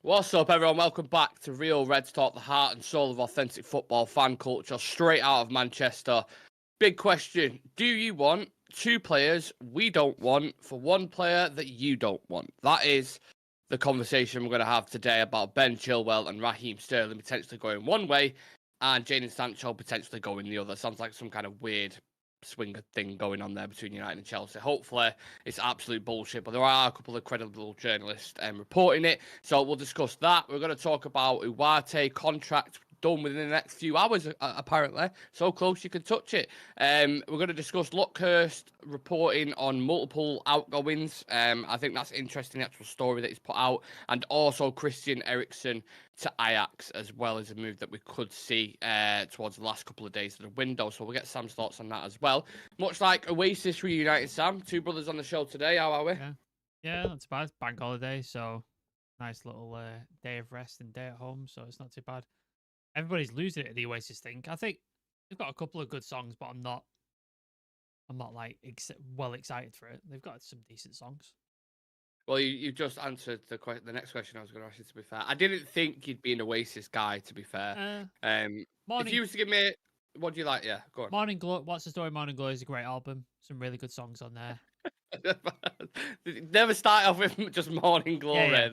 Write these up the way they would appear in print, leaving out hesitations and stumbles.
What's up, everyone? Welcome back to Real Reds Talk, the heart and soul of authentic football fan culture, straight out of Manchester. Big question. Do you want two players we don't want for one player that you don't want? That is the conversation we're going to have today about Ben Chilwell and Raheem Sterling potentially going one way and Jadon Sancho potentially going the other. Sounds like some kind of weird swinger thing going on there between United and Chelsea. Hopefully it's absolute bullshit, but there are a couple of credible journalists reporting it, so we'll discuss that. We're going to talk about Ugarte contract done within the next few hours, apparently. So close you can touch it. We're going to discuss Luckhurst reporting on multiple outgoings. I think that's interesting, the actual story that he's put out, and also Christian Eriksen to Ajax, as well as a move that we could see towards the last couple of days of the window. So we'll get Sam's thoughts on that as well. Much like Oasis reunited, Sam, two brothers on the show today. How are we? Yeah, not too bad. Bank holiday, so nice little day of rest and day at home, so it's not too bad. Everybody's losing it at the Oasis thing. I think they've got a couple of good songs, but I'm not like well excited for it. They've got some decent songs. Well, you just answered the next question I was going to ask you, to be fair. I didn't think you'd be an Oasis guy, to be fair. If you was to give me, what do you like? Yeah, go on. Morning Glory, What's the Story? Morning Glory is a great album. Some really good songs on there. Never start off with just Morning Glory.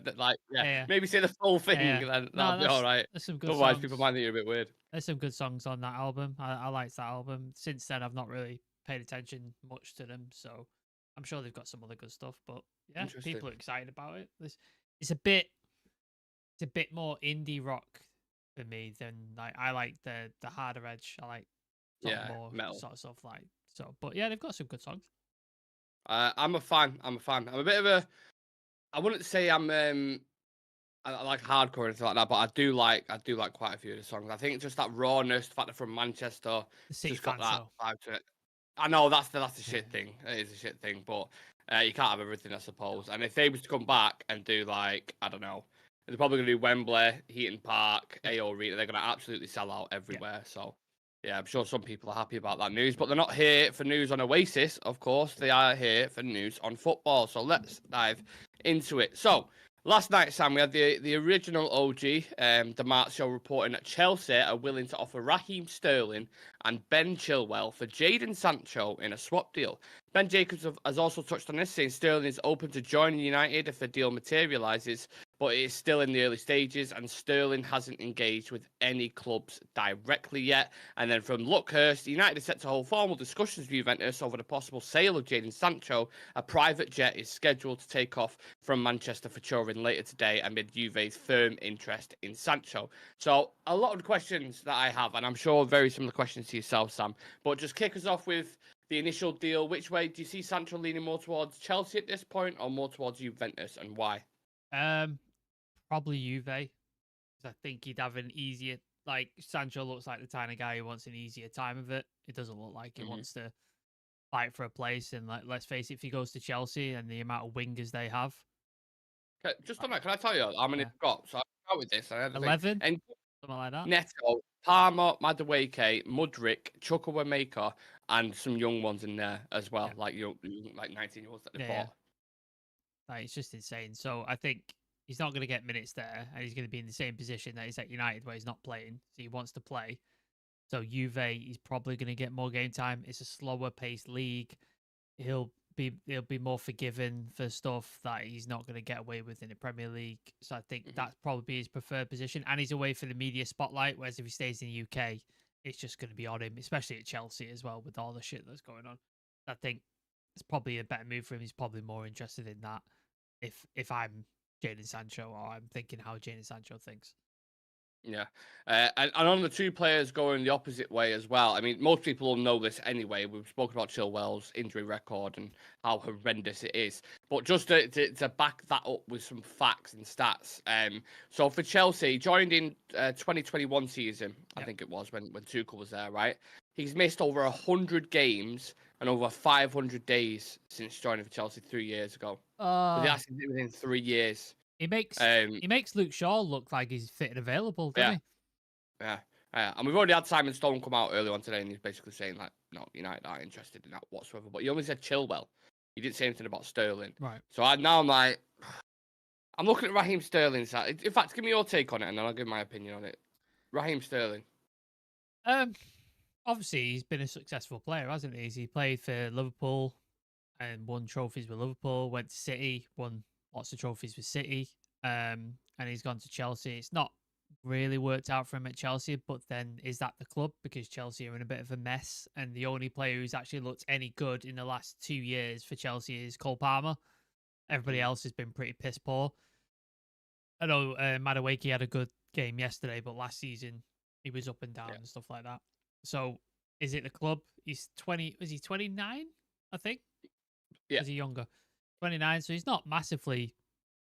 Yeah. Maybe say the full thing, then that'll be all right. There's some good Otherwise, songs. people might think you're a bit weird. There's some good songs on that album. I liked that album. Since then, I've not really paid attention much to them, so I'm sure they've got some other good stuff. But yeah, people are excited about it. It's a bit more indie rock for me than I like the harder edge. I like more metal sort of stuff like so. But yeah, they've got some good songs. I'm a fan. I'm a bit of a. I wouldn't say I'm I like hardcore or anything like that, but I do like quite a few of the songs. I think just that rawness, the fact they're from Manchester, just got that vibe to it. I know that's the shit thing. It is a shit thing, but you can't have everything, I suppose. And if they was to come back and do like, I don't know, they're probably gonna do Wembley, Heaton Park, AO Arena. They're gonna absolutely sell out everywhere. So yeah, I'm sure some people are happy about that news, but they're not here for news on Oasis, of course. They are here for news on football. So let's dive into it. So last night, Sam, we had the original OG, the Mart Show, reporting that Chelsea are willing to offer Raheem Sterling and Ben Chilwell for Jadon Sancho in a swap deal. Ben Jacobs has also touched on this, saying Sterling is open to joining United if a deal materialises, but it is still in the early stages, and Sterling hasn't engaged with any clubs directly yet. And then from Luckhurst, United is set to hold formal discussions with Juventus over the possible sale of Jadon Sancho. A private jet is scheduled to take off from Manchester for Turin later today amid Juve's firm interest in Sancho. So a lot of questions that I have, and I'm sure very similar questions to yourself, Sam, but just kick us off with the initial deal. Which way do you see Sancho leaning more towards Chelsea at this point or more towards Juventus, and why? Probably Juve. I think he'd have an easier. Like Sancho looks like the kind of guy who wants an easier time of it. It doesn't look like he wants to fight for a place. And like, let's face it, if he goes to Chelsea and the amount of wingers they have. Okay, just on that, can I tell you how many they've got? So I start with this. 11, and something like that. Neto, Palmer, Madueke, Mudryk, Chukwuemeka, and some young ones in there as well, like 19-year-olds that they bought. Like, it's just insane. So I think he's not going to get minutes there, and he's going to be in the same position that he's at United, where he's not playing. So he wants to play. So Juve, he's probably going to get more game time. It's a slower paced league. He'll be more forgiven for stuff that he's not going to get away with in the Premier League. So I think that's probably his preferred position, and he's away from the media spotlight. Whereas if he stays in the UK, it's just going to be on him, especially at Chelsea as well with all the shit that's going on. I think it's probably a better move for him. He's probably more interested in that. If I'm Jadon Sancho, or I'm thinking how Jadon Sancho thinks. Yeah, and on the two players going the opposite way as well. I mean, most people will know this anyway. We've spoken about Chilwell's injury record and how horrendous it is. But just to back that up with some facts and stats. So for Chelsea, he joined in 2021 season, I think it was, when Tuchel was there, right? He's missed over 100 games and over 500 days since joining for Chelsea 3 years ago. That's within 3 years. He makes Luke Shaw look like he's fit and available, doesn't he? Yeah. And we've already had Simon Stone come out earlier on today, and he's basically saying, like, no, United aren't interested in that whatsoever. But he only said Chilwell. He didn't say anything about Sterling. Right. So I'm like, I'm looking at Raheem Sterling's side. In fact, give me your take on it, and then I'll give my opinion on it. Raheem Sterling. Um, obviously he's been a successful player, hasn't he? He played for Liverpool and won trophies with Liverpool. Went to City, won lots of trophies with City. And he's gone to Chelsea. It's not really worked out for him at Chelsea, but then is that the club? Because Chelsea are in a bit of a mess, and the only player who's actually looked any good in the last 2 years for Chelsea is Cole Palmer. Everybody else has been pretty piss poor. I know Madueke had a good game yesterday, but last season he was up and down and stuff like that. So is it the club? He's 20. Is he 29? I think. Yeah. Is he younger? 29. So he's not massively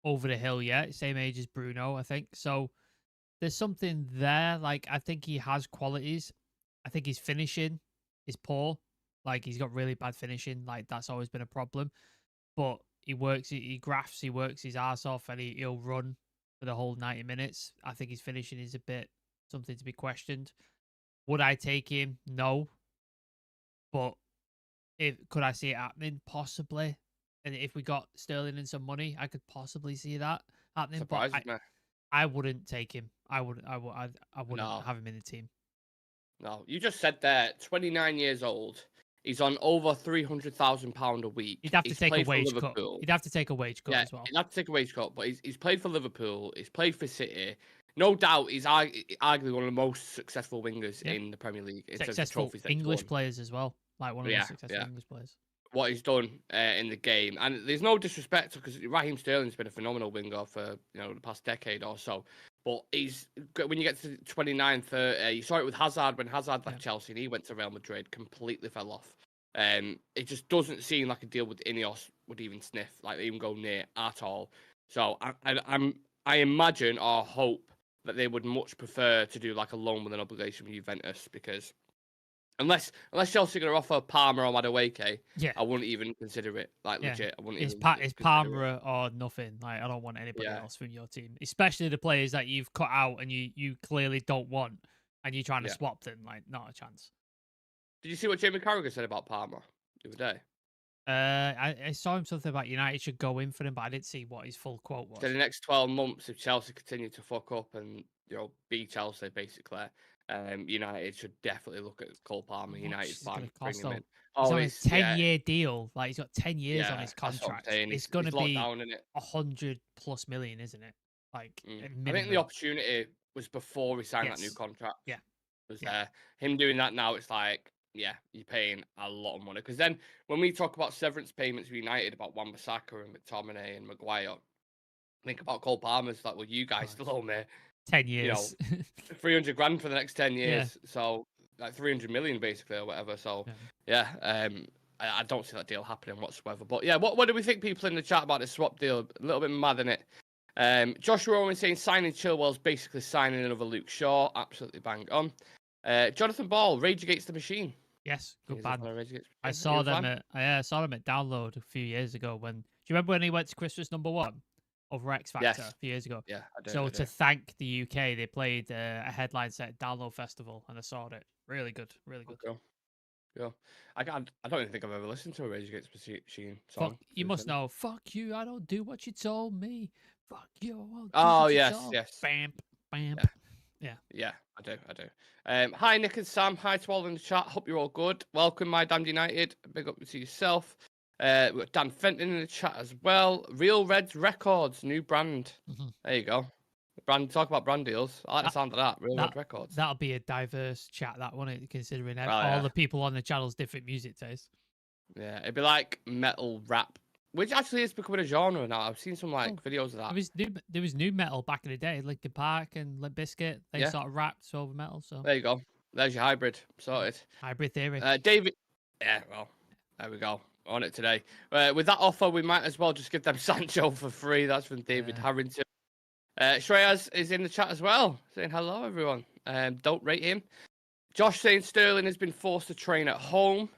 over the hill yet. Same age as Bruno, I think. So there's something there. Like, I think he has qualities. I think his finishing is poor. Like, he's got really bad finishing. Like, that's always been a problem. But he works, he grafts, he works his ass off, and he'll run for the whole 90 minutes. I think his finishing is a bit something to be questioned. Would I take him? No. But could I see it happening? Possibly. And if we got Sterling and some money, I could possibly see that happening. Surprises me. I wouldn't take him. I wouldn't have him in the team. No, you just said there, 29 years old. He's on over £300,000 a week. He'd have to take a wage cut. He'd have to take a wage cut as well. He'd have to take a wage cut, but he's played for Liverpool. He's played for City. No doubt, he's arguably one of the most successful wingers in the Premier League. Successful English players as well. Like one of the most successful English players. What he's done in the game, and there's no disrespect because Raheem Sterling's been a phenomenal winger for the past decade or so. But when you get to 29, 30, you saw it with Hazard when Hazard left Chelsea and he went to Real Madrid, completely fell off. It just doesn't seem like a deal with Ineos would even sniff, like even go near at all. So I imagine or hope that they would much prefer to do like a loan with an obligation with Juventus because. Unless Chelsea are going to offer Palmer or Madueke, I wouldn't even consider it. Like legit, I wouldn't. It's Palmer or nothing. Like I don't want anybody else from your team, especially the players that you've cut out and you clearly don't want, and you're trying to swap them. Like not a chance. Did you see what Jamie Carragher said about Palmer the other day? I saw him something about United should go in for him, but I didn't see what his full quote was. So the next 12 months, if Chelsea continue to fuck up and be Chelsea basically. United should definitely look at Cole Palmer. United fan, bring him in. He's on a 10-year deal. Like he's got 10 years on his contract. It's going to be 100+ million, isn't it? Like I think the opportunity was before he signed that new contract. Yeah, was there. Him doing that now, it's like you're paying a lot of money. Because then when we talk about severance payments with United about Wan-Bissaka and McTominay and Maguire, think about Cole Palmer. It's like, well, you guys still owe me 10 years. 300 grand for the next 10 years. So like 300 million basically or whatever. So I don't see that deal happening whatsoever. But yeah, what do we think people in the chat about this swap deal? A little bit mad in it. Joshua Owen saying signing Chilwell's basically signing another Luke Shaw. Absolutely bang on. Jonathan Ball, Rage Against the Machine. Yes, good band. I saw them at Download a few years ago. Do you remember when he went to Christmas #1? Over X Factor a few years ago. Yeah, I do. So to thank the UK, they played a headline set at Download Festival, and I saw it. Really good, really good. Cool. I don't even think I've ever listened to a Rage Against the Machine song. You must know. Fuck you! I don't do what you told me. Fuck you! I won't do oh what yes, you told. yes. Bam, bam. Yeah. I do. Hi Nick and Sam. Hi to all in the chat. Hope you're all good. Welcome, my damned United. Big up to yourself. We've got Dan Fenton in the chat as well. Real Reds Records, new brand. There you go. Talk about brand deals. I like the sound of that. Real Red Records. That'll be a diverse chat, that one, considering all the people on the channel's different music taste. Yeah, it'd be like metal rap, which actually is becoming a genre now. I've seen some videos of that. There was new metal back in the day, Linkin Park and Limp Bizkit. They sort of rapped over metal. So there you go. There's your hybrid sorted. Hybrid theory. David. Yeah, well, there we go. On it today. With that offer, we might as well just give them Sancho for free. That's from David Harrington. Shreyas is in the chat as well, saying hello, everyone. Don't rate him. Josh saying Sterling has been forced to train at home.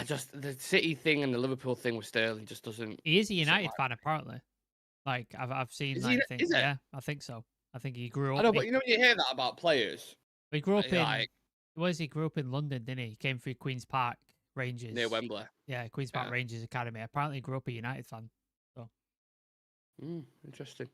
The City thing and the Liverpool thing with Sterling just doesn't. He is a United fan, apparently. Like I've seen things. Yeah, I think so. I think he grew up. I know, but you hear that about players. He grew up he grew up in London, didn't he? He came through Queen's Park Rangers near Wembley. Yeah, Queen's Park Rangers Academy. Apparently, he grew up a United fan. So Interesting.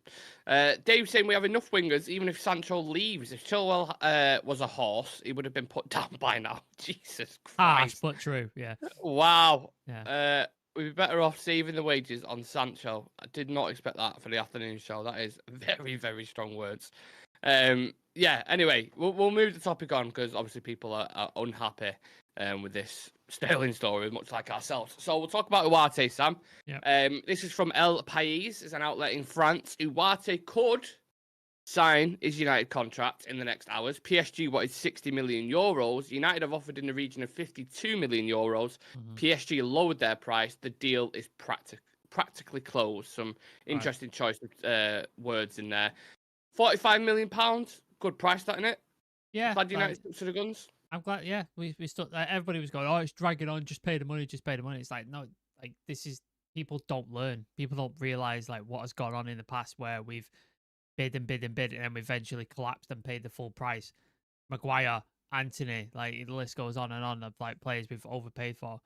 Dave's saying we have enough wingers, even if Sancho leaves. If Chilwell was a horse, he would have been put down by now. Jesus Harsh, Christ. but true. Yeah. Wow. Yeah. We'd be better off saving the wages on Sancho. I did not expect that for the afternoon show. That is very, very strong words. Yeah, anyway, we'll move the topic on because obviously people are unhappy with this Sterling story, much like ourselves. So we'll talk about Ugarte, Sam. Yeah. This is from El País, is an outlet in France. Ugarte could sign his United contract in the next hours. PSG wanted 60 million euros. United have offered in the region of 52 million euros. PSG lowered their price. The deal is practically closed. Some interesting choice of words in there. 45 million pounds, good price, that, innit? Yeah. Glad United stuck to the guns. I'm glad. Yeah, we stuck. Everybody was going, "Oh, it's dragging on. Just pay the money. Just pay the money." It's like, no, like this is people don't learn. People don't realize like what has gone on in the past where we've bid and bid and bid, and then we eventually collapsed and paid the full price. Maguire, Anthony, like the list goes on and on of like players we've overpaid for.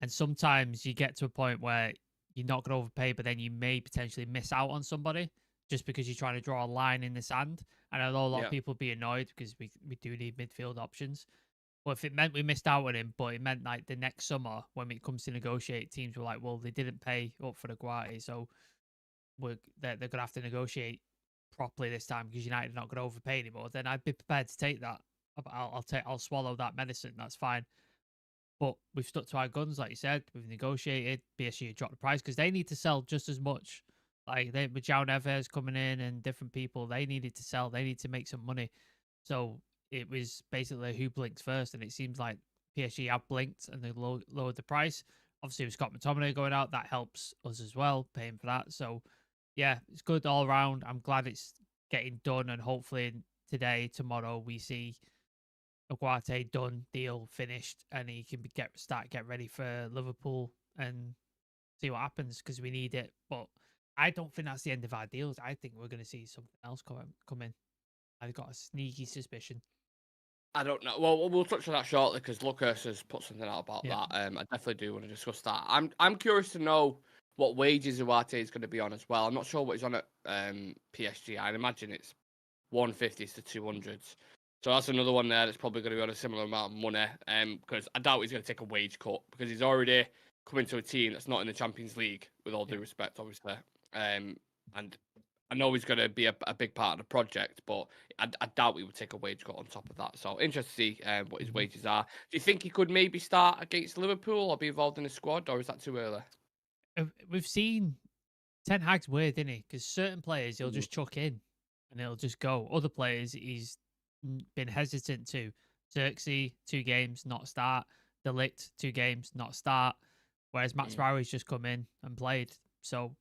And sometimes you get to a point where you're not going to overpay, but then you may potentially miss out on somebody just because you're trying to draw a line in the sand. And I know a lot of people be annoyed because we do need midfield options. But if it meant we missed out on him, but it meant like the next summer when it comes to negotiate, teams were like, well, they didn't pay up for the Guardi, so they're going to have to negotiate properly this time because United are not going to overpay anymore. Then I'd be prepared to take that. I'll swallow that medicine. That's fine. But we've stuck to our guns, like you said. We've negotiated. PSG dropped the price because they need to sell just as much. Like with João Neves coming in and different people, they needed to sell. They need to make some money. So it was basically who blinks first, and it seems like PSG have blinked and they lowered the price. Obviously, with Scott McTominay going out, that helps us as well, paying for that. So yeah, it's good all around. I'm glad it's getting done, and hopefully today, tomorrow, we see Ugarte done, deal finished, and he can get ready for Liverpool and see what happens because we need it. But I don't think that's the end of our deals. I think we're going to see something else come in. I've got a sneaky suspicion. I don't know. Well, we'll touch on that shortly because Lucas has put something out about that. I definitely do want to discuss that. I'm curious to know what wages Ugarte is going to be on as well. I'm not sure what he's on at PSG. I'd imagine it's 150s to 200s. So that's another one there that's probably going to be on a similar amount of money. Because I doubt he's going to take a wage cut because he's already coming to a team that's not in the Champions League, with all due respect, obviously. And I know he's going to be a big part of the project, but I doubt he would take a wage cut on top of that. So interesting to see what his wages are. Do you think he could maybe start against Liverpool or be involved in the squad, or is that too early? We've seen Ten Hag's weird, isn't he? Because certain players he'll just chuck in and he'll just go. Other players he's been hesitant to. Xerxes, 2 games, not start. De Ligt, 2 games, not start. Whereas Max Rowe's just come in and played. So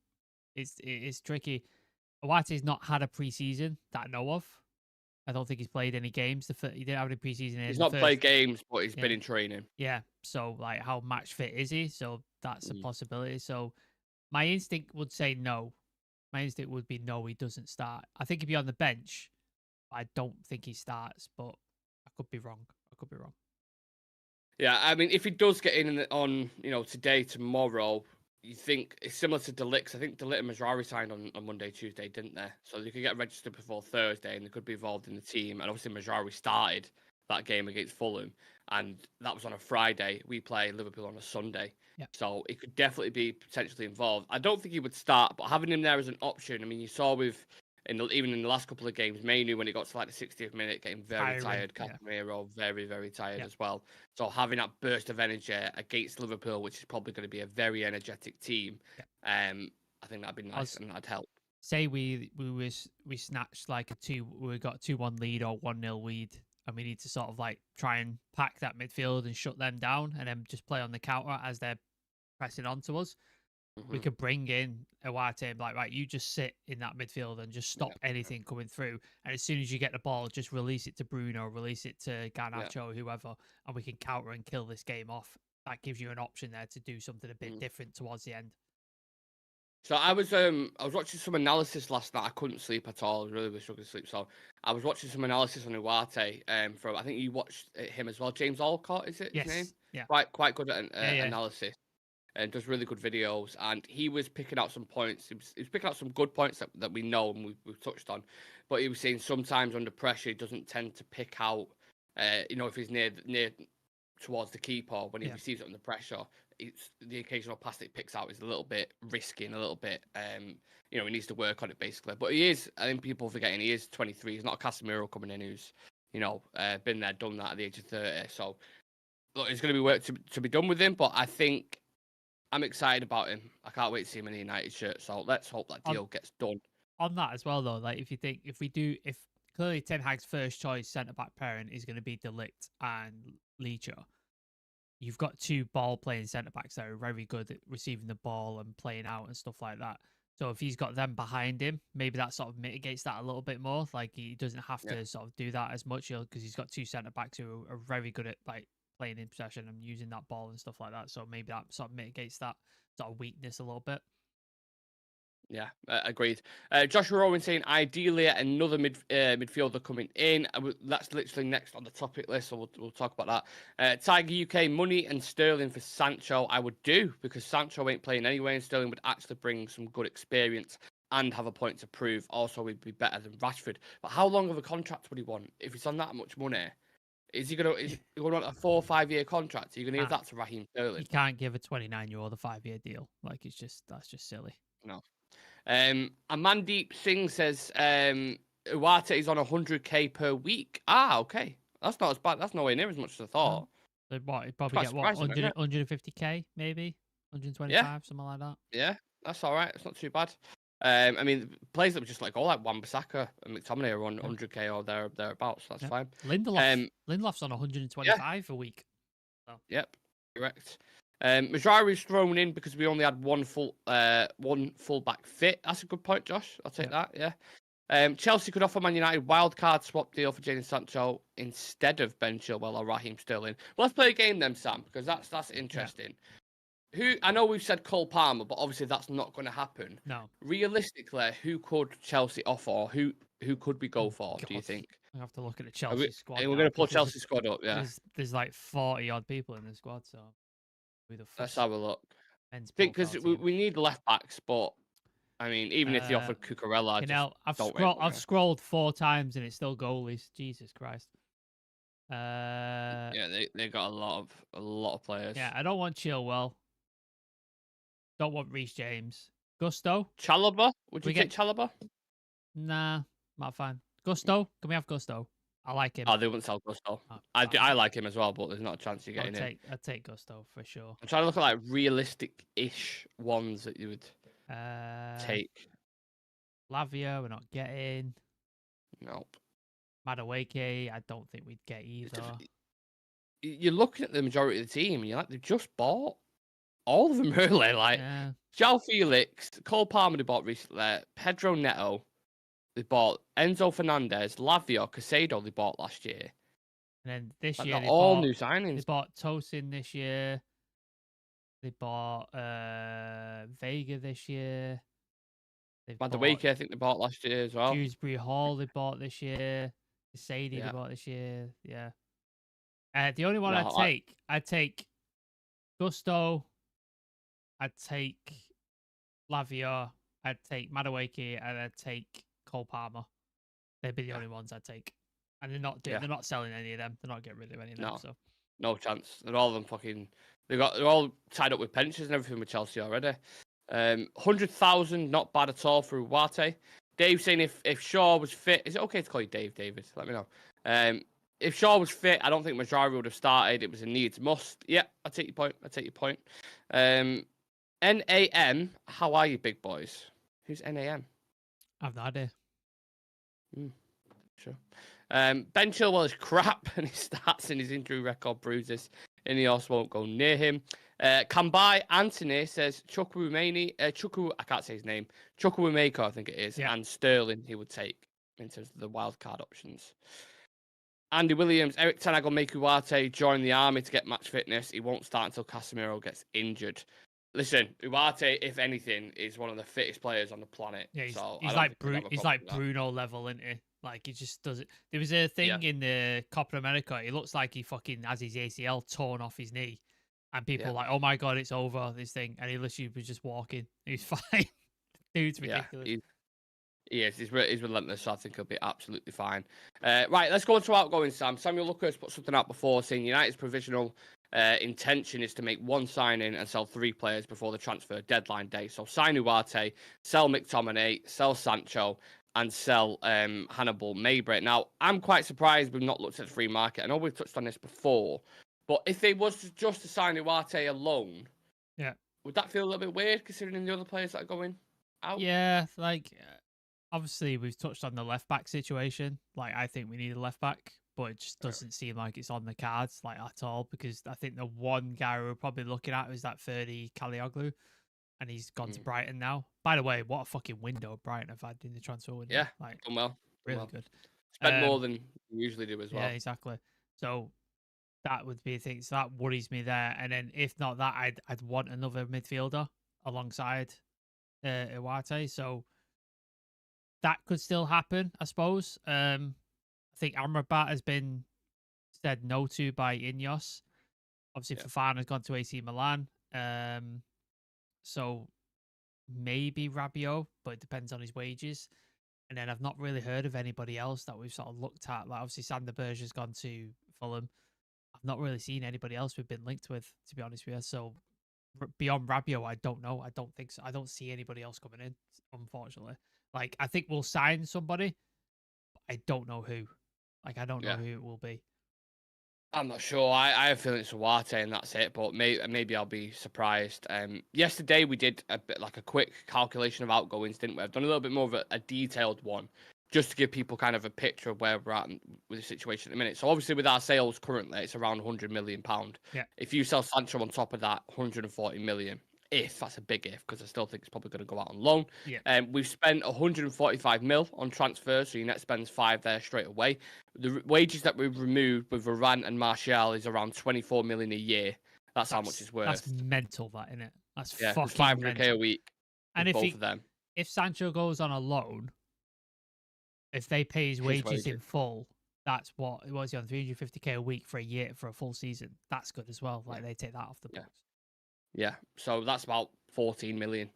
it's tricky. Ugarte's not had a preseason that I know of. I don't think he's played any games. He didn't have any preseason. He's not played games, but he's been in training. Yeah. So, like, how match fit is he? So that's a possibility. So my instinct would say no. My instinct would be no, he doesn't start. I think he'd be on the bench. I don't think he starts, but I could be wrong. Yeah, I mean, if he does get in on, today, tomorrow, you think it's similar to De Ligt. I think De Ligt and Mazraoui signed on Monday, Tuesday, didn't they? So they could get registered before Thursday and they could be involved in the team. And obviously Mazraoui started that game against Fulham and that was on a Friday. We play Liverpool on a Sunday. Yep. So it could definitely be potentially involved. I don't think he would start, but having him there as an option, I mean, you saw even in the last couple of games, Mainu, when it got to like the 60th minute, getting very tired. Casemiro, very, very tired as well. So having that burst of energy against Liverpool, which is probably going to be a very energetic team, I think that'd be nice and that'd help. Say we snatched like we got a 2-1 lead or 1-0 lead, and we need to sort of like try and pack that midfield and shut them down, and then just play on the counter as they're pressing onto us. We could bring in Ugarte and be like, right, you just sit in that midfield and just stop anything coming through. And as soon as you get the ball, just release it to Bruno, release it to Garnacho, whoever, and we can counter and kill this game off. That gives you an option there to do something a bit different towards the end. So I was watching some analysis last night. I couldn't sleep at all. I was really struggling to sleep. So I was watching some analysis on Ugarte from, I think you watched him as well. James Alcott, is it his name? Yeah. Quite good at analysis. and does really good videos. And he was picking out some points. He was picking out some good points that we know and we've touched on. But he was saying sometimes under pressure, he doesn't tend to pick out, if he's near towards the keeper, when he receives it under pressure, it's the occasional pass that he picks out is a little bit risky and a little bit, he needs to work on it basically. But he is, I think people forgetting, he is 23. He's not a Casemiro coming in who's, been there, done that at the age of 30. So, look, there's going to be work to be done with him, but I think I'm excited about him. I can't wait to see him in the United shirt. So let's hope that deal gets done. On that as well, though, like if clearly Ten Hag's first choice centre-back pairing is going to be De Ligt and Leacher, you've got two ball-playing centre-backs that are very good at receiving the ball and playing out and stuff like that. So if he's got them behind him, maybe that sort of mitigates that a little bit more. Like he doesn't have to sort of do that as much because he's got two centre-backs who are very good at like playing in possession and using that ball and stuff like that. So maybe that sort of mitigates that sort of weakness a little bit. Yeah, agreed. Joshua Owen saying ideally another midfielder coming in. That's literally next on the topic list, so we'll talk about that. Tiger UK, money and Sterling for Sancho. I would do, because Sancho ain't playing anyway, and Sterling would actually bring some good experience and have a point to prove. Also, he'd be better than Rashford. But how long of a contract would he want if he's on that much money? Is he gonna want a 4 or 5 year contract? Are you gonna give that to Raheem Sterling? You can't give a 29-year-old a 5-year deal. Like that's just silly. No. Amandeep Singh says Ugarte is on 100k per week. Ah, okay. That's not as bad. That's nowhere near as much as I thought. So what? He'd probably get 150k, maybe 125, something like that. Yeah, that's all right. It's not too bad. Players that were just like Wan-Bissaka and McTominay are on 100k or thereabouts. So that's fine. Lindelof's on 125 a week. So. Yep, correct. Majari's thrown in because we only had one fullback fit. That's a good point, Josh. I'll take that. Yeah. Chelsea could offer Man United wildcard swap deal for Jadon Sancho instead of Ben Chilwell or Raheem Sterling. Well, let's play a game then, Sam, because that's interesting. Yeah. I know we've said Cole Palmer, but obviously that's not going to happen. No. Realistically, who could Chelsea offer, or who could we go for? Do you think? I have to look at the Chelsea squad. We're going to pull Chelsea squad up. Yeah. There's like 40 odd people in the squad, so. Let's have a look. Because we need left backs, but I mean, even if you offered Cucurella, I've scrolled 4 times and it's still goalies. Jesus Christ. Yeah, they got a lot of players. Yeah, I don't want Chilwell. Don't want Reece James. Gusto. Chalobah? Would you take Chalobah? Nah, not fine. Gusto? Can we have Gusto? I like him. Oh, they wouldn't sell Gusto. I like him as well, but there's not a chance you're getting him. I'd take Gusto for sure. I'm trying to look at like realistic-ish ones that you would take. Lavia, we're not getting. Nope. Madueke, I don't think we'd get either. You're looking at the majority of the team, and you're like, they've just bought all of them, really. Like, João Felix, Cole Palmer they bought recently, Pedro Neto. They bought Enzo Fernandez, Lavia, Casado they bought last year. And then this year they all new signings. They bought Tosin this year. They bought Vega this year. Madueke, I think they bought last year as well. Dewsbury Hall they bought this year. Sadie they bought this year. Yeah. The only one I'd take Gusto. I'd take Lavia. I'd take Madueke, and I'd take Cole Palmer. They'd be the only ones I'd take, and they're not selling any of them. They're not getting rid of any of them. No chance. They're all of them fucking. They're all tied up with pensions and everything with Chelsea already. 100,000, not bad at all for Ugarte. Dave saying if Shaw was fit, is it okay to call you Dave? David, let me know. If Shaw was fit, I don't think Majari would have started. It was a needs must. Yeah, I take your point. NAM, how are you, big boys? Who's NAM? I've no idea. Sure. Ben Chilwell is crap, and his stats and his injury record proves this. Ineos won't go near him. Kambai Anthony says Chukwuemeka, I can't say his name. Chukwuemeka, I think it is, and Sterling he would take in terms of the wild card options. Andy Williams, Erik ten Hag will make Ugarte join the army to get match fitness. He won't start until Casemiro gets injured. Listen, Ugarte, if anything, is one of the fittest players on the planet. Yeah, so he's like Bruno level, isn't he? Like he just does it. There was a thing in the Copa America. It looks like he fucking has his ACL torn off his knee, And people were like, oh my God, it's over, this thing. And he literally was just walking. He was fine. Dude's ridiculous. He is. He's relentless, so I think he'll be absolutely fine. Right, let's go on to outgoing, Sam. Samuel Lucas put something out before saying United's provisional intention is to make one signing and sell 3 players before the transfer deadline day. So sign Ugarte, sell McTominay, sell Sancho, and sell Hannibal Mabry. Now, I'm quite surprised we've not looked at the free market. I know we've touched on this before, but if they was just to sign Ugarte alone, would that feel a little bit weird considering the other players that are going out? Yeah, like obviously we've touched on the left back situation. Like I think we need a left back, but it just doesn't seem like it's on the cards like at all, because I think the one guy we're probably looking at is that 30 Kalioglu, and he's gone to Brighton now. By the way, what a fucking window Brighton have had in the transfer window. Yeah, like done well. Really good. Spend more than you usually do as well. Yeah, exactly. So that would be a thing. So that worries me there. And then if not that, I'd want another midfielder alongside Ugarte. So that could still happen, I suppose. I think Amrabat has been said no to by Ineos. Obviously, Fofana has gone to AC Milan. So maybe Rabiot, but it depends on his wages. And then I've not really heard of anybody else that we've sort of looked at. Like obviously Sander Berge has gone to Fulham. I've not really seen anybody else we've been linked with, to be honest with you. So beyond Rabiot, I don't know. I don't think so. I don't see anybody else coming in, unfortunately. Like I think we'll sign somebody, but I don't know who. Like I don't know who it will be. I'm not sure. I have a feeling it's Ugarte and that's it, but maybe I'll be surprised. Yesterday we did a bit like a quick calculation of outgoings, didn't we? I've done a little bit more of a detailed one, just to give people kind of a picture of where we're at with the situation at the minute. So obviously with our sales currently, it's around £100 million. Yeah. If you sell Sancho on top of that, 140 million. If that's a big if, because I still think it's probably going to go out on loan. Yeah. We've spent 145 mil on transfers, so your net spends 5 there straight away. The wages that we've removed with Varane and Martial is around 24 million a year. That's how much it's worth. That's mental, that, isn't it? That's fucking 500k mental. a week. And both of them. If Sancho goes on a loan, if they pay his wages in full, that's what was he on 350k a week for a year for a full season. That's good as well. Like they take that off the books. Yeah, so that's about 14 million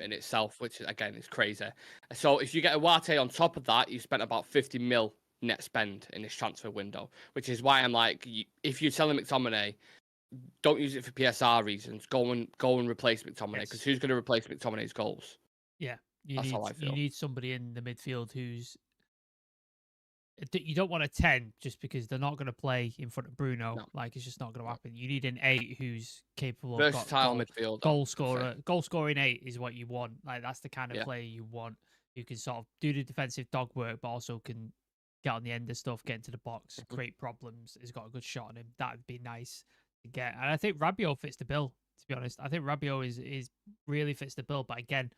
in itself, which again is crazy. So if you get Ugarte on top of that, you spent about 50 mil net spend in this transfer window, which is why I'm like, if you're selling McTominay, don't use it for PSR reasons. Go and replace McTominay, because who's going to replace McTominay's goals? Yeah, that's how I feel. You need somebody in the midfield who's. You don't want a 10 just because they're not going to play in front of Bruno. No. Like it's just not going to happen. You need an 8 who's capable of versatile midfield, goal scorer. Goal scoring 8 is what you want. Like that's the kind of player you want. Who can sort of do the defensive dog work, but also can get on the end of stuff, get into the box, create problems. He's got a good shot on him. That'd be nice to get. And I think Rabiot fits the bill. To be honest, I think Rabiot is really fits the bill. But again,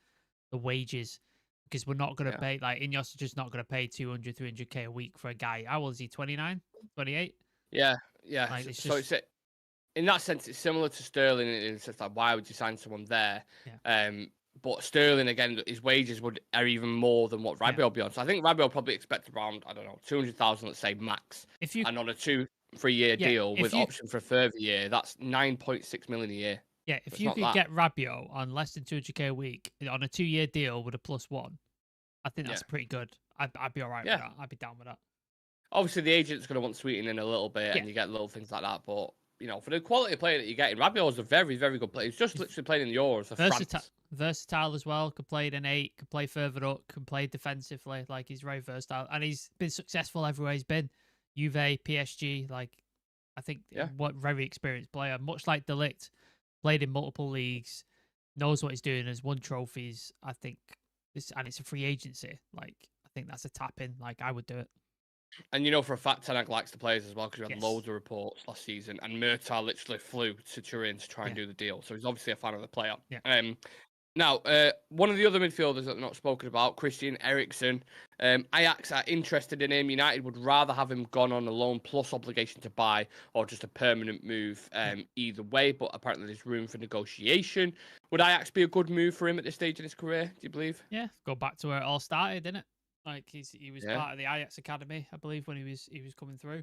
the wages. Because we're not going to pay, like, Ineos is just not going to pay 200, 300k a week for a guy. How old is he, 29, 28? Yeah. Like, it's in that sense, it's similar to Sterling in the sense like, why would you sign someone there? Yeah. But Sterling, again, his wages are even more than what Rabiot will be on. So I think Rabiot will probably expect around, I don't know, 200,000, let's say, max. And on a 2-3 year deal with option for a further year, that's 9.6 million a year. Yeah, if you could get Rabiot on less than 200k a week on a 2-year deal with a +1, I think that's pretty good. I'd be all right with that. I'd be down with that. Obviously, the agent's going to want sweetening a little bit, and you get little things like that. But, you know, for the quality of player that you're getting, Rabiot is a very, very good player. He's just literally playing in the Euros for France. Versatile as well. Could play an 8, could play further up, can play defensively. Like, he's very versatile. And he's been successful everywhere he's been. Juve, PSG, like, I think what very experienced player. Much like De Ligt. Played in multiple leagues, knows what he's doing, has won trophies. I think and it's a free agency. Like I think that's a tap in. Like I would do it. And you know for a fact, Ten Hag likes the players as well because we had loads of reports last season, and Murtaugh literally flew to Turin to try and do the deal. So he's obviously a fan of the player. Yeah. Now, one of the other midfielders that I've not spoken about, Christian Eriksen. Ajax are interested in him. United would rather have him gone on a loan plus obligation to buy or just a permanent move either way, but apparently there's room for negotiation. Would Ajax be a good move for him at this stage in his career, do you believe? Yeah, go back to where it all started, didn't it? Like he was part of the Ajax academy, I believe, when he was coming through.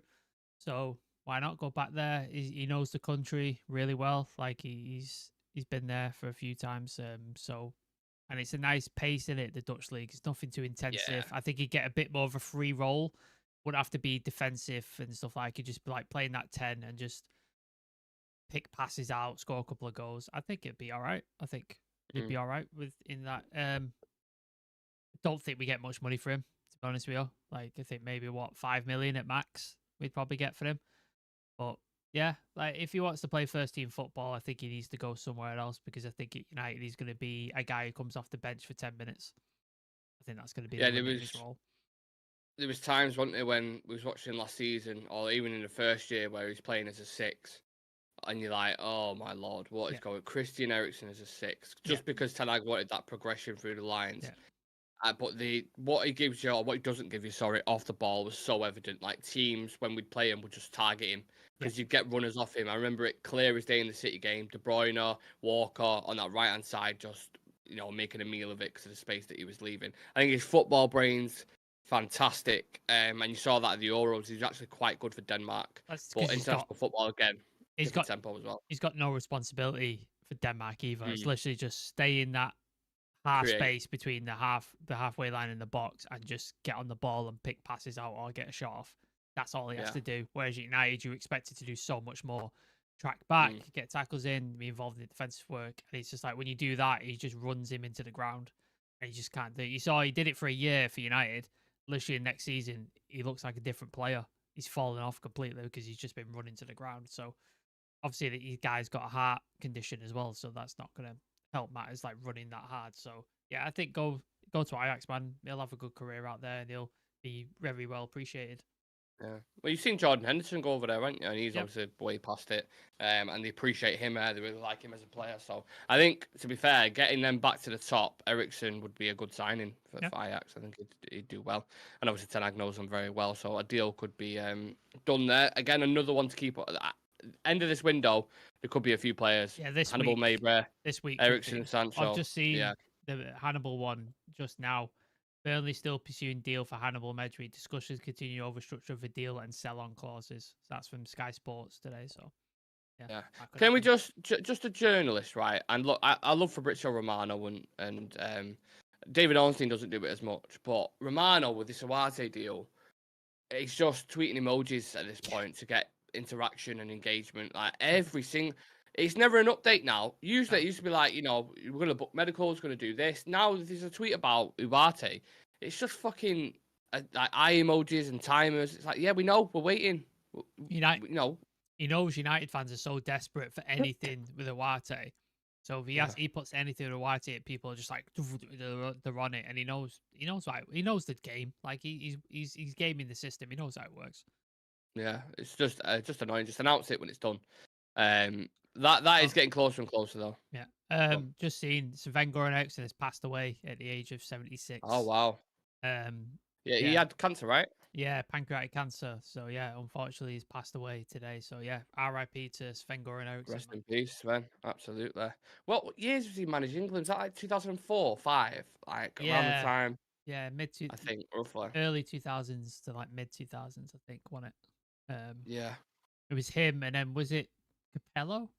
So why not go back there? He knows the country really well. Like he's been there for a few times. So and it's a nice pace in it. The Dutch league, it's nothing too intensive. Yeah. I think he'd get a bit more of a free role. Wouldn't have to be defensive and stuff like. He'd just be like playing that 10 and just pick passes out, score a couple of goals. I think it'd be all right. I think he'd be all right with in that. Don't think we get much money for him, to be honest with you. Like I think maybe 5 million at max we'd probably get for him. But yeah, like if he wants to play first team football, I think he needs to go somewhere else because I think at United he's going to be a guy who comes off the bench for 10 minutes. I think that's going to be Yeah, the limit of his role. there was times, wasn't there, when we was watching last season or even in the first year where he's playing as a 6, and you're like, oh my lord, what is going? Christian Eriksen as a 6, just because Ten Hag wanted that progression through the lines. But what he gives you, or what he doesn't give you, sorry, off the ball was so evident. Like teams, when we'd play him, would just target him because you'd get runners off him. I remember it clear as day in the City game. De Bruyne, Walker on that right hand side, just making a meal of it because of the space that he was leaving. I think his football brains fantastic, and you saw that at the Euros. He's actually quite good for Denmark. But international football again, different tempo as well. He's got no responsibility for Denmark either. It's literally just stay in that half space between the halfway line and the box and just get on the ball and pick passes out or get a shot off. That's all he has to do. Whereas at United, you expect it to do so much more. Track back, get tackles in, be involved in the defensive work. And it's just like when you do that, he just runs him into the ground. And he just can't do it. You saw he did it for a year for United. Literally next season, he looks like a different player. He's fallen off completely because he's just been running to the ground. So obviously the guy's got a heart condition as well. So that's not going to help matters like running that hard. So yeah, I think go to Ajax, man. He'll have a good career out there and he'll be very well appreciated. Yeah, well, you've seen Jordan Henderson go over there, haven't you? And he's obviously way past it. And they appreciate him. They really like him as a player. So I think, to be fair, getting them back to the top, Eriksen would be a good signing for Ajax. I think he'd do well. And obviously Ten Hag knows him very well, so a deal could be done there. Again, another one to keep. End of this window, there could be a few players. Yeah, this Hannibal week. Mejbra, this week. Eriksen, Sancho. I've just seen the Hannibal one just now. Burnley still pursuing deal for Hannibal Mejbra. Discussions continue over structure of the deal and sell-on clauses. So that's from Sky Sports today. So yeah. Can we just a journalist, right? And look, I love Fabrizio Romano and David Ornstein doesn't do it as much, but Romano with this Ugarte deal, he's just tweeting emojis at this point to get interaction and engagement. Like every single, it's never an update now. Usually it used to be like, we're going to book medicals, going to do this. Now there's a tweet about Ugarte. It's just fucking like eye emojis and timers. It's like, yeah, we know, we're waiting. United, he knows United fans are so desperate for anything with Ugarte. So if he puts anything with Ugarte, people are just like they're on it, and he knows the game. Like he's gaming the system. He knows how it works. Yeah, it's just annoying. Just announce it when it's done. That is getting closer and closer though. Yeah. Just seen Sven-Göran Eriksson has passed away at the age of 76. Oh wow. Yeah, he had cancer, right? Yeah, pancreatic cancer. So yeah, unfortunately he's passed away today. So yeah, R.I.P. to Sven-Göran Eriksson. Rest in peace, Sven. Absolutely. What years was he managed England? Is that like 2004, 5? Like around the time? Yeah, I think roughly. Early 2000s to like mid 2000s, I think, wasn't it? Yeah. It was him, and then was it Capello?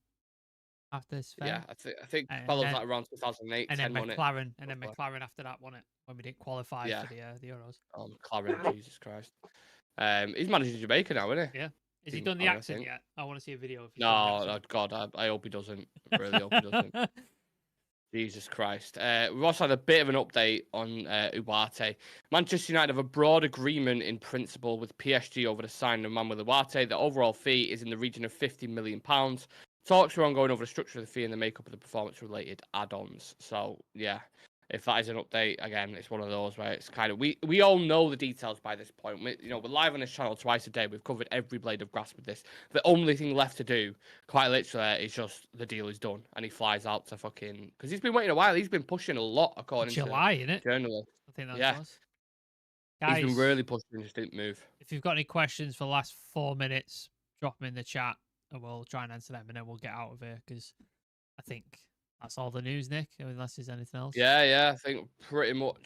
After Sven? Yeah, I think Capello's like around 2008, and 10, then McLaren, and then McLaren after that, wasn't it? When we didn't qualify for the Euros. Oh, McLaren, Jesus Christ. He's managing Jamaica now, isn't he? Yeah. Has he done the accent yet? I want to see a video. No, God, I hope he doesn't. I really hope he doesn't. Jesus Christ. We've also had a bit of an update on Ugarte. Manchester United have a broad agreement in principle with PSG over the signing of man with Ugarte. The overall fee is in the region of £50 million. Talks are ongoing over the structure of the fee and the makeup of the performance-related add-ons. So, yeah, if that is an update, again, it's one of those where it's kind of... We all know the details by this point. We're live on this channel twice a day. We've covered every blade of grass with this. The only thing left to do, quite literally, is just the deal is done. And he flies out to fucking... Because he's been waiting a while. He's been pushing a lot, according July, to innit? journalists. I think that was. Guys, he's been really pushing and just didn't move. If you've got any questions for the last 4 minutes, drop them in the chat. And we'll try and answer them, and then we'll get out of here because I think that's all the news, Nick. Unless there's anything else. Yeah, I think pretty much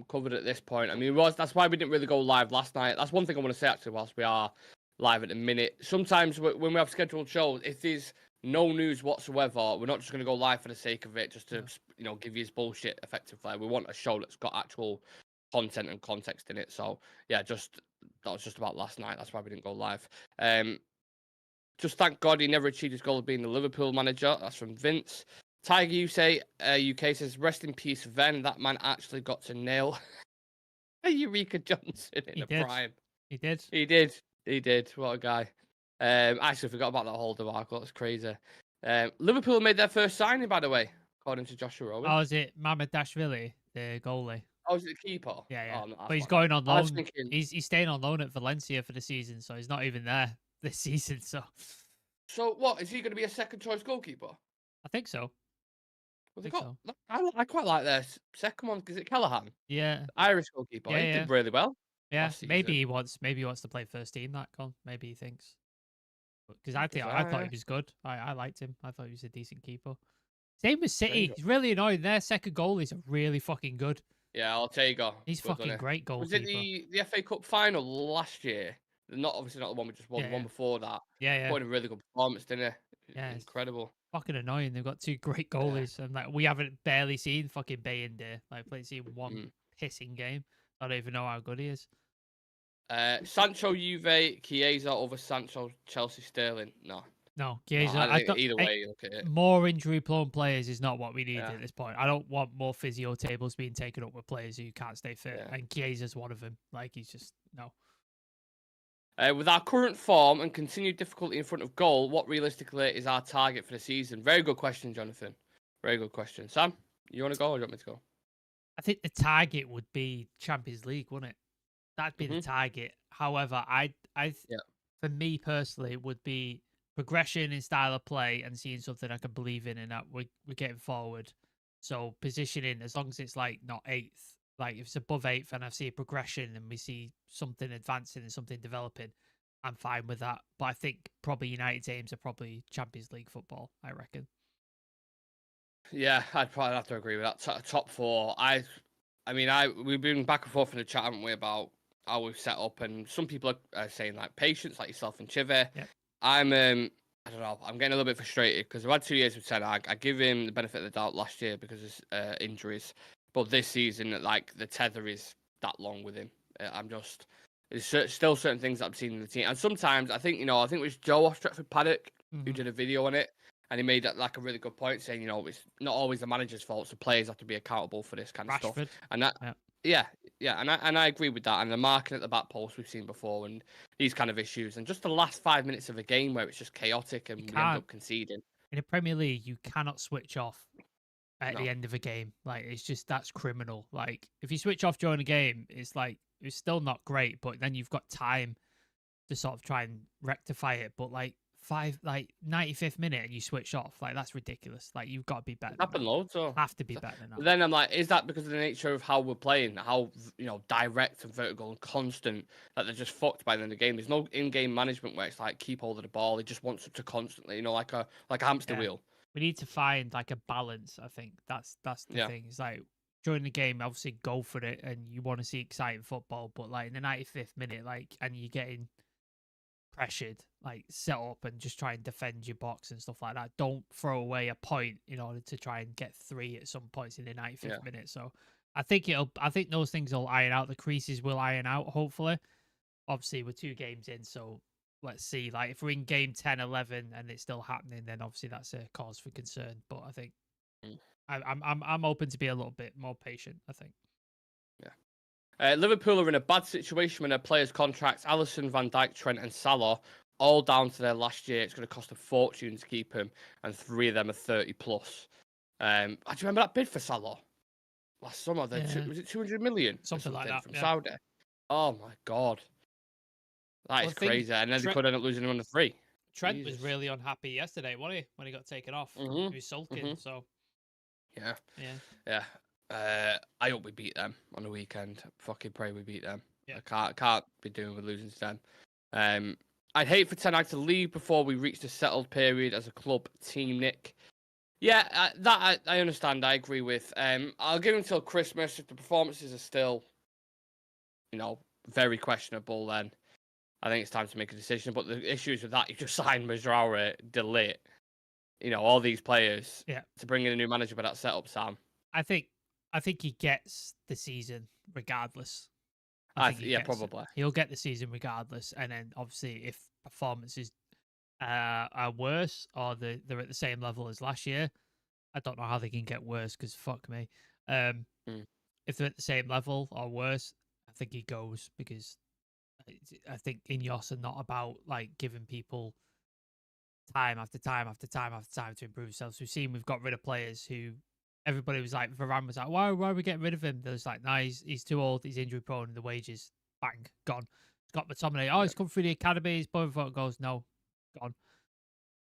covered at this point. I mean, that's why we didn't really go live last night. That's one thing I want to say actually, whilst we are live at the minute. Sometimes when we have scheduled shows, if there's no news whatsoever, we're not just going to go live for the sake of it, just to give you his bullshit effectively. We want a show that's got actual content and context in it. So yeah, that was just about last night. That's why we didn't go live. Just thank God he never achieved his goal of being the Liverpool manager. That's from Vince. Tiger UK says, rest in peace, Ven. That man actually got to nail Eureka Johnson in the prime. He did. He did. What a guy. Actually forgot about that whole debacle. That's crazy. Liverpool made their first signing, by the way, according to Joshua Owen. Oh, is it Mamardashvili, the goalie? Oh, is it the keeper? Yeah. Oh, no, but he's going on loan. Thinking... He's staying on loan at Valencia for the season, so he's not even there this season. So what, is he going to be a second choice goalkeeper? I think so. I quite like their second one. Is it Callahan? Yeah, Irish goalkeeper. He did really well. Yeah, maybe he wants to play first team. Maybe he thinks. Because I thought he was good. I liked him. I thought he was a decent keeper. Same with City. He's really annoying. Their second goalies are really fucking good. Yeah, Ortega. He's fucking great goalkeeper. Was it the FA Cup final last year? Obviously not the one we just won. The one before that. Yeah. Put in a really good performance, didn't he? Yeah, incredible. Fucking annoying. They've got two great goalies, and we haven't barely seen fucking Bayern there. Seen one pissing game. I don't even know how good he is. Sancho, Juve, Chiesa over Sancho, Chelsea, Sterling. No, Chiesa. I think either way, look at it. More injury-prone players is not what we need at this point. I don't want more physio tables being taken up with players who can't stay fit, and Chiesa's one of them. He's just no. With our current form and continued difficulty in front of goal, what realistically is our target for the season? Very good question, Jonathan. Very good question. Sam, you want to go or do you want me to go? I think the target would be Champions League, wouldn't it? That'd be the target. However, for me personally, it would be progression in style of play and seeing something I can believe in, and that we're getting forward. So positioning, as long as it's not 8th, if it's above 8th and I see a progression and we see something advancing and something developing, I'm fine with that. But I think probably United's aims are probably Champions League football, I reckon. Yeah, I'd probably have to agree with that. Top 4. We've been back and forth in the chat, haven't we, about how we've set up, and some people are saying patience, like yourself and Chive. Yep. I don't know. I'm getting a little bit frustrated because I've had 2 years with Ten Hag. I give him the benefit of the doubt last year because of injuries, but this season, the tether is that long with him. There's still certain things that I've seen in the team, and sometimes I think it was Joe off Stretford Paddock who did a video on it, and he made a really good point saying it's not always the manager's fault, so players have to be accountable for this kind of stuff, and that. Yeah, and I agree with that. And the marking at the back post we've seen before, and these kind of issues, and just the last 5 minutes of a game where it's just chaotic and we end up conceding. In the Premier League, you cannot switch off at the end of a game. That's criminal. If you switch off during a game, it's still not great, but then you've got time to sort of try and rectify it. But 95th minute and you switch off, that's ridiculous. You've got to be better. Happened loads, so have to be better than that. But then I'm is that because of the nature of how we're playing, how direct and vertical and constant that they're just fucked by the end of the game? There's no in-game management where it's keep hold of the ball. He just wants it to constantly, like a hamster wheel. We need to find a balance. I think that's the thing. It's during the game, obviously go for it, and you want to see exciting football. But in the 95th minute, and you're getting pressured, set up and just try and defend your box and stuff like that. Don't throw away a point in order to try and get 3 at some points in the 95th minute. So I think those things will iron out. The creases will iron out, hopefully. Obviously, we're 2 games in, so let's see. If we're in game 10, 11 and it's still happening, then obviously that's a cause for concern. But I think I'm open to be a little bit more patient, I think. Liverpool are in a bad situation when their players' contracts, Alisson, Van Dijk, Trent and Salah, all down to their last year. It's going to cost a fortune to keep him, and 3 of them are 30 plus. Do you remember that bid for Salah last summer? Was it 200 million? Something like that. From Saudi. Oh my God. That is crazy. And then they could end up losing him on the 3. Trent was really unhappy yesterday, wasn't he? When he got taken off. He was sulking, so. Yeah. I hope we beat them on the weekend. Fucking pray we beat them. Yeah. I can't be doing with losing to them. I'd hate for Ten Hag to leave before we reach the settled period as a club team, Nick. Yeah, that I understand. I agree with. I'll give him till Christmas. If the performances are still, very questionable, then I think it's time to make a decision. But the issues with that, you just signed Mazraoui, delete, all these players to bring in a new manager for that setup, Sam. I think he gets the season regardless. Probably. He'll get the season regardless. And then obviously if performances are worse or they're at the same level as last year, I don't know how they can get worse because fuck me. If they're at the same level or worse, I think he goes because I think Ineos are not about like giving people time after time after time after time to improve themselves. We've got rid of players who everybody was like, Varane was like, why are we getting rid of him? They was like, nah, he's too old, he's injury prone, and the wages, bang, gone. Scott McTominay, he's come through the academy, he's playing for goals, no, gone.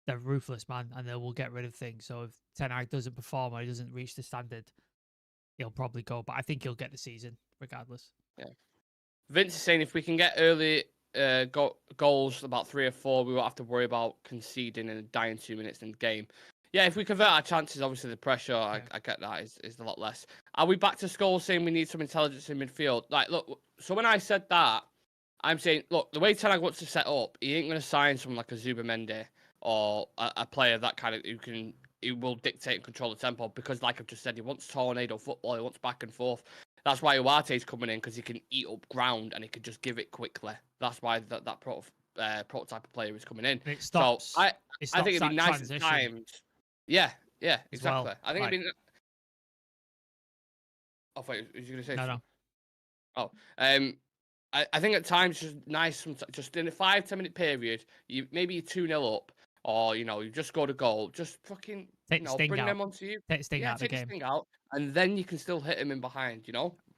They're ruthless, man, and they will get rid of things. So if Ten Hag doesn't perform or he doesn't reach the standard, he'll probably go. But I think he'll get the season regardless. Yeah. Vince is saying if we can get early goals, about 3 or 4, we won't have to worry about conceding in a dying 2 minutes in the game. Yeah, if we convert our chances, obviously the pressure, I get that, is a lot less. Are we back to Scholes saying we need some intelligence in midfield? Like, look, so when I said that, I'm saying, look, the way Ten Hag wants to set up, he ain't going to sign someone like a Zubamendi or a player that kind of who will dictate and control the tempo because, like I've just said, he wants tornado football, he wants back and forth. That's why Ugarte's coming in because he can eat up ground and he can just give it quickly. That's why that prototype of player is coming in. It stops. So I think it'd be nice at times. Yeah, exactly. Well, I think it'd be. Oh, wait, was you going to say? No. Oh, I think at times just nice, just in a 5-10 minute period, maybe you're 2-0 up, or you just scored a goal, just fucking bring them onto you. Take the sting out of the game. Sting out, and then you can still hit him in behind.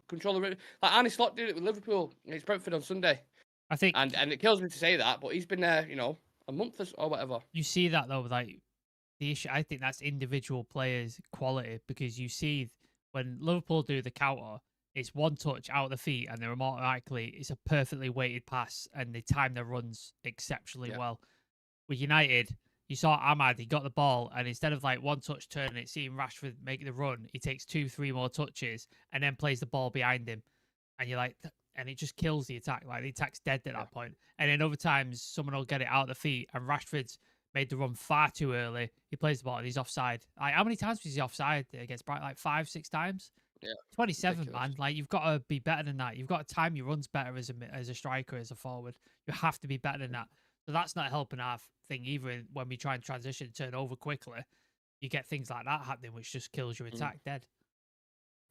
Control the rhythm. Like Arne Slot did it with Liverpool against Brentford on Sunday. I think, and it kills me to say that, but he's been there, a month or whatever. You see that though, like the issue. I think that's individual players' quality because you see when Liverpool do the counter. It's one touch out of the feet, and they're more likely it's a perfectly weighted pass, and they time their runs exceptionally well. With United, you saw Ahmad, he got the ball, and instead of like one touch turning it, seeing Rashford make the run, he takes 2-3 more touches and then plays the ball behind him. And you're like, and it just kills the attack. Like the attack's dead at that point. And then other times, someone will get it out of the feet, and Rashford's made the run far too early. He plays the ball and he's offside. Like, how many times was he offside against Brighton? Like 5-6 times? Yeah, 27, ridiculous. Man. Like you've got to be better than that. You've got to time your runs better as a striker, as a forward. You have to be better than that. So that's not helping our thing either. When we try and transition, turn over quickly, you get things like that happening, which just kills your attack dead.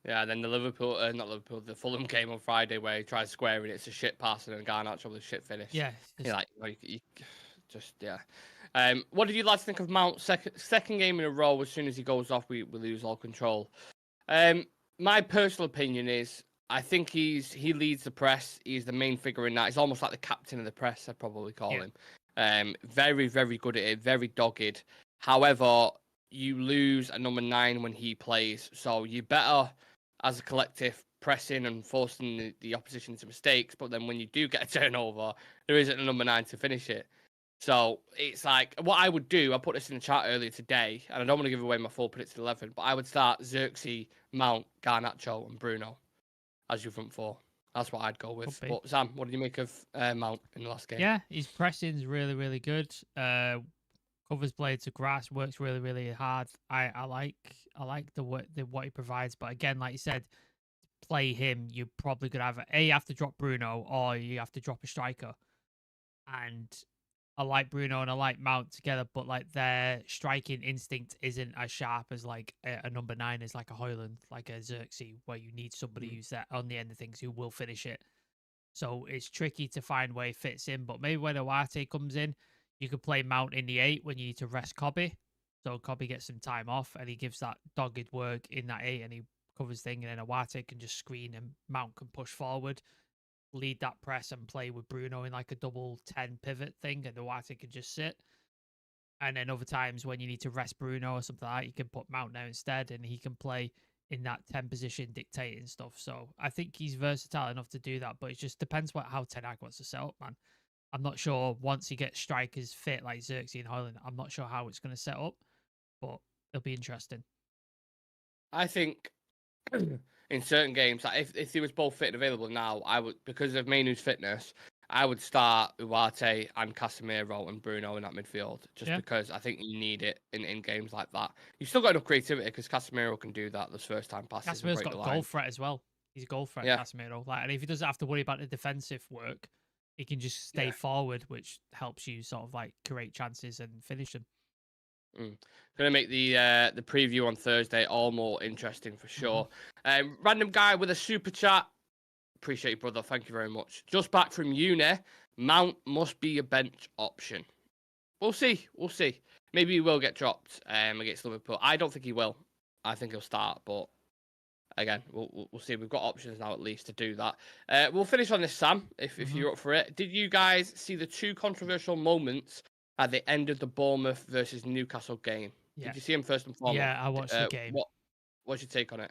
Yeah, and then the Fulham game on Friday where he tries squaring, it's a shit pass and then Garnacho with a shit finish. Yeah, what did you like to think of Mount? Second game in a row. As soon as he goes off, we lose all control. My personal opinion is I think he leads the press. He's the main figure in that. He's almost like the captain of the press, I'd probably call him. Very, very good at it, very dogged. However, you lose a number 9 when he plays. So you better, as a collective, pressing and forcing the opposition into mistakes. But then when you do get a turnover, there isn't a number 9 to finish it. So it's like, what I would do, I put this in the chat earlier today, and I don't want to give away my full predicted 11, but I would start Xerxes, Mount, Garnacho, and Bruno as your front 4. That's what I'd go with. But Sam, what did you make of Mount in the last game? Yeah, his pressing's really, really good. Covers blades to grass, works really, really hard. I like what he provides. But again, like you said, play him, you're probably gonna have to drop Bruno or you have to drop a striker. And I like Bruno and I like Mount together, but like their striking instinct isn't as sharp as like a number 9 is like a Højlund, like a Xerxes, where you need somebody who's there on the end of things who will finish it. So it's tricky to find where he fits in. But maybe when Ugarte comes in, you could play Mount in the 8 when you need to rest Cobby. So Cobby gets some time off and he gives that dogged work in that 8 and he covers thing. And then Ugarte can just screen and Mount can push forward, lead that press and play with Bruno in like a double 10 pivot thing, and the Ugarte can just sit. And then other times when you need to rest Bruno or something like that, you can put Mount there instead and he can play in that 10 position dictating stuff. So I think he's versatile enough to do that, but it just depends how Ten Hag wants to set up, man. I'm not sure once he gets strikers fit like Xerxes and Højlund, I'm not sure how it's going to set up, but it'll be interesting. I think in certain games, like if he was both fit and available now, I would, because of Mainoo's fitness, I would start Ugarte and Casemiro and Bruno in that midfield, just because I think you need it in games like that. You've still got enough creativity because Casemiro can do that. Those first time passes. Casemiro's got goal threat as well. He's a goal threat, Casemiro. Like, and if he doesn't have to worry about the defensive work, he can just stay forward, which helps you sort of like create chances and finish them. Going to make the preview on Thursday all more interesting for sure. Random guy with a super chat. Appreciate you, brother. Thank you very much. Just back from uni. Mount must be a bench option. We'll see. We'll see. Maybe he will get dropped against Liverpool. I don't think he will. I think he'll start, but again, we'll see. We've got options now at least to do that. We'll finish on this, Sam, if you're up for it. Did you guys see the two controversial moments at the end of the Bournemouth versus Newcastle game? Did you see him first and foremost? Yeah, I watched the game. What's your take on it?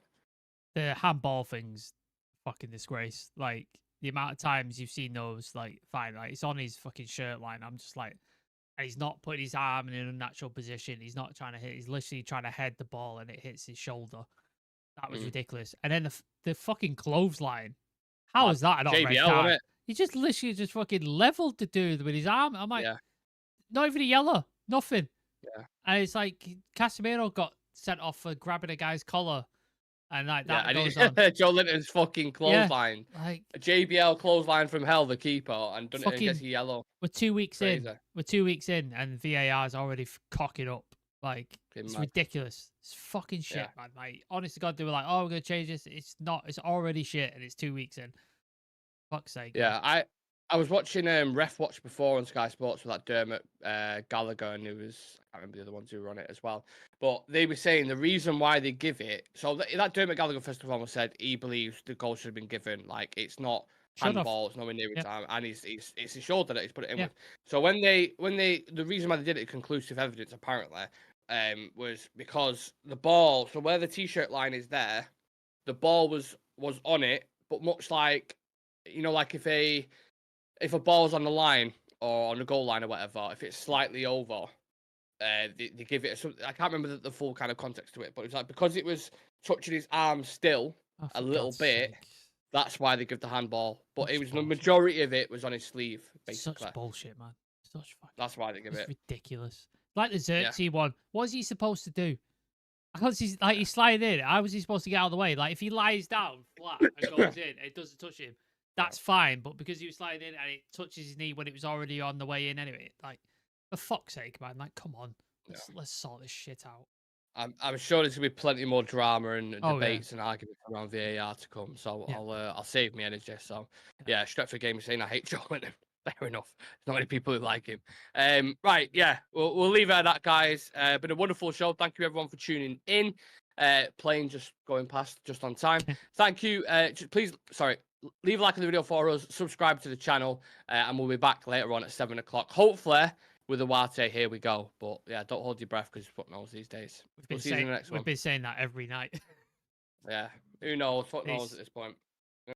The handball thing's fucking disgrace. Like, the amount of times you've seen those, like, fine, like, it's on his fucking shirt line. I'm just like, and he's not putting his arm in an unnatural position. He's not trying to hit. He's literally trying to head the ball and it hits his shoulder. That was ridiculous. And then the fucking clothesline. How is that not red card? It? He just literally just fucking leveled the dude with his arm. I'm like, not even a yellow, nothing. Yeah. And it's like Casemiro got sent off for grabbing a guy's collar, and like that goes on. Joe Linton's fucking clothesline, like a JBL clothesline from hell, the keeper, and done it against yellow. We're 2 weeks in. We're 2 weeks in, and VAR is already cocking up. Like, it's ridiculous. It's fucking shit, man. Like, honest to God, they were like, "Oh, we're gonna change this." It's not. It's already shit, and it's 2 weeks in. Fuck's sake. Yeah, I was watching Ref Watch before on Sky Sports with that Dermot Gallagher, and it was, I can't remember the other ones who were on it as well. But they were saying the reason why they give it. So that Dermot Gallagher first of all said he believes the goal should have been given. Like, it's not handball, it's nowhere near in time, and it's his shoulder that he's put it in with. So when they the reason why they did it, conclusive evidence apparently, was because the ball. So where the t-shirt line is there, the ball was on it, but much like, you know, like if a ball's on the line or on the goal line or whatever, if it's slightly over, they give it I can't remember the full kind of context to it, but it was like because it was touching his arm still a little bit, that's why they give the handball. But it was the majority of it was on his sleeve, basically. Such bullshit, man. Such fucking. That's why they give it. Ridiculous. Like the Xerxes one. What is he supposed to do? Because he's sliding in. How is he supposed to get out of the way? Like, if he lies down flat and goes in, it doesn't touch him. That's fine, but because he was sliding in and it touches his knee when it was already on the way in anyway, like, for fuck's sake, man, like, come on, let's sort this shit out. I'm sure there's gonna be plenty more drama and debates and arguments around VAR to come, so I'll save my energy. So Stretford Game is saying I hate Joe Linton. Fair enough. There's not many people who like him. Right, we'll leave it at that, guys. Been a wonderful show. Thank you everyone for tuning in. Plane just going past just on time. Thank you. Please, leave a like on the video for us, subscribe to the channel, and we'll be back later on at 7 o'clock. Hopefully, with Ugarte, here we go. But yeah, don't hold your breath because fuck knows these days. We'll see you in the next one. We've been saying that every night. Yeah, who knows? Fuck knows at this point.